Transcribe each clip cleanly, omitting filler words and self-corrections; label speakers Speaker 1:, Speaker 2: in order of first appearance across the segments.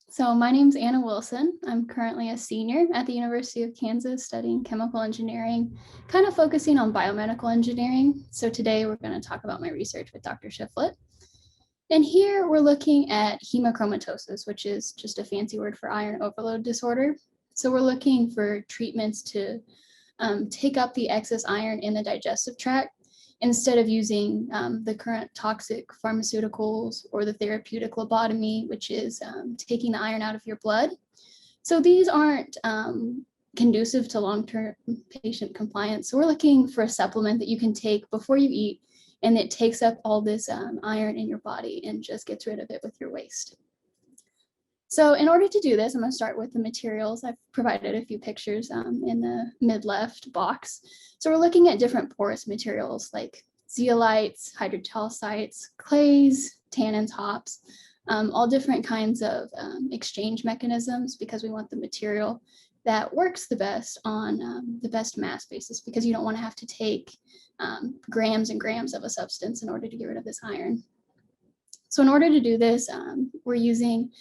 Speaker 1: So my name's Anna Wilson. I'm currently a senior at the University of Kansas studying chemical engineering, kind of focusing on biomedical engineering. So today we're going to talk about my research with Dr. Shiflett. And here we're looking at hemochromatosis, which is just a fancy word for iron overload disorder. So we're looking for treatments to take up the excess iron in the digestive tract instead of using the current toxic pharmaceuticals or the therapeutic lobotomy, which is taking the iron out of your blood. So these aren't conducive to long-term patient compliance. So we're looking for a supplement that you can take before you eat, and it takes up all this iron in your body and just gets rid of it with your waste. So in order to do this, I'm going to start with the materials. I've provided a few pictures in the mid-left box. So we're looking at different porous materials like zeolites, hydrochalcites, clays, tannins, hops, all different kinds of exchange mechanisms because we want the material that works the best on the best mass basis, because you don't want to have to take grams and grams of a substance in order to get rid of this iron. So in order to do this, we're using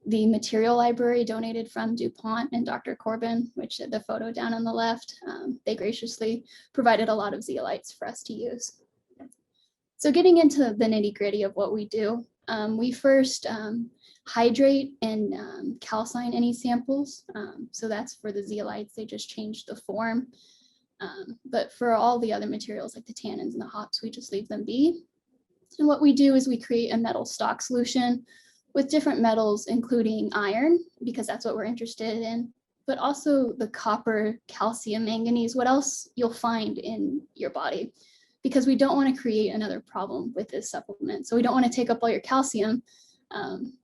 Speaker 1: the material library donated from DuPont and Dr. Corbin, which the photo down on the left, they graciously provided a lot of zeolites for us to use. So getting into the nitty gritty of what we do, we first hydrate and calcine any samples. So that's for the zeolites, they just changed the form. But for all the other materials like the tannins and the hops, we just leave them be. And what we do is we create a metal stock solution with different metals, including iron, because that's what we're interested in, but also the copper, calcium, manganese, what else you'll find in your body, because we don't want to create another problem with this supplement. So we don't want to take up all your calcium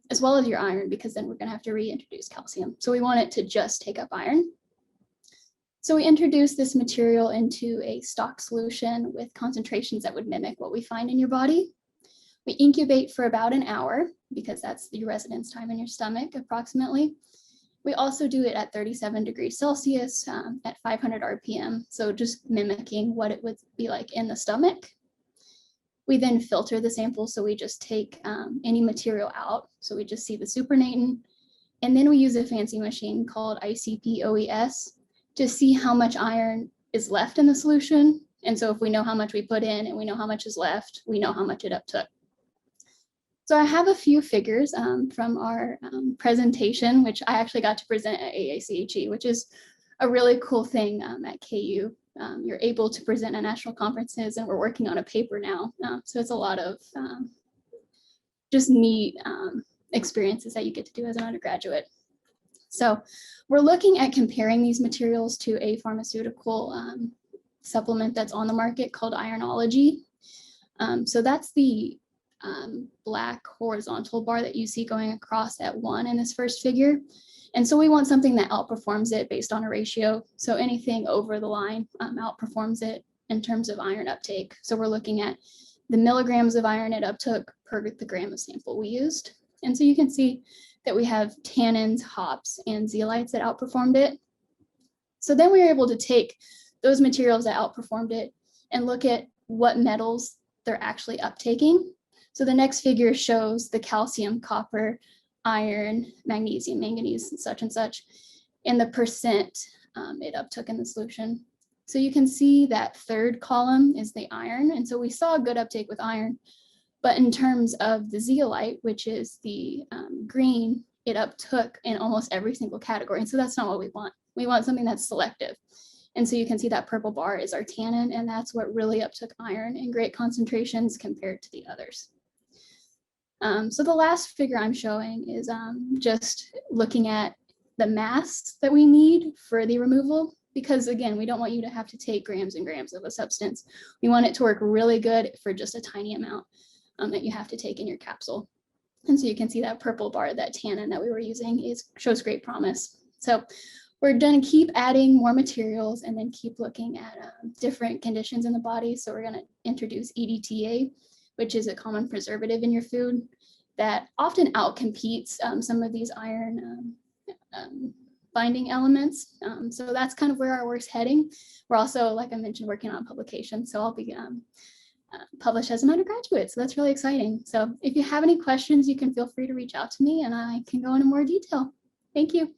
Speaker 1: as well as your iron, because then we're going to have to reintroduce calcium. So we want it to just take up iron. So we introduce this material into a stock solution with concentrations that would mimic what we find in your body. We incubate for about an hour, because that's your residence time in your stomach approximately. We also do it at 37 degrees Celsius at 500 RPM, so just mimicking what it would be like in the stomach. We then filter the sample, so we just take any material out. So we just see the supernatant, and then we use a fancy machine called ICP-OES to see how much iron is left in the solution. And so if we know how much we put in and we know how much is left, we know how much it uptook. So I have a few figures from our presentation, which I actually got to present at AACHE, which is a really cool thing at KU. You're able to present at national conferences, and we're working on a paper now. So it's a lot of just neat experiences that you get to do as an undergraduate. So we're looking at comparing these materials to a pharmaceutical supplement that's on the market called Ironology. So that's the black horizontal bar that you see going across at 1 in this first figure. And so we want something that outperforms it based on a ratio. So anything over the line outperforms it in terms of iron uptake. So we're looking at the milligrams of iron it uptook per the gram of sample we used. And so you can see that we have tannins, hops, and zeolites that outperformed it. So then we were able to take those materials that outperformed it and look at what metals they're actually uptaking. So the next figure shows the calcium, copper, iron, magnesium, manganese, and such, and the percent it uptook in the solution. So you can see that third column is the iron. And so we saw a good uptake with iron, but in terms of the zeolite, which is the green, it uptook in almost every single category. And so that's not what we want. We want something that's selective. And so you can see that purple bar is our tannin, and that's what really uptook iron in great concentrations compared to the others. So the last figure I'm showing is just looking at the mass that we need for the removal, because again, we don't want you to have to take grams and grams of a substance. We want it to work really good for just a tiny amount that you have to take in your capsule. And so you can see that purple bar, that tannin that we were using, shows great promise. So we're going to keep adding more materials and then keep looking at different conditions in the body. So we're going to introduce EDTA, which is a common preservative in your food that often outcompetes some of these iron binding elements. So that's kind of where our work's heading. We're also, like I mentioned, working on publication. So I'll be published as an undergraduate. So that's really exciting. So if you have any questions, you can feel free to reach out to me and I can go into more detail. Thank you.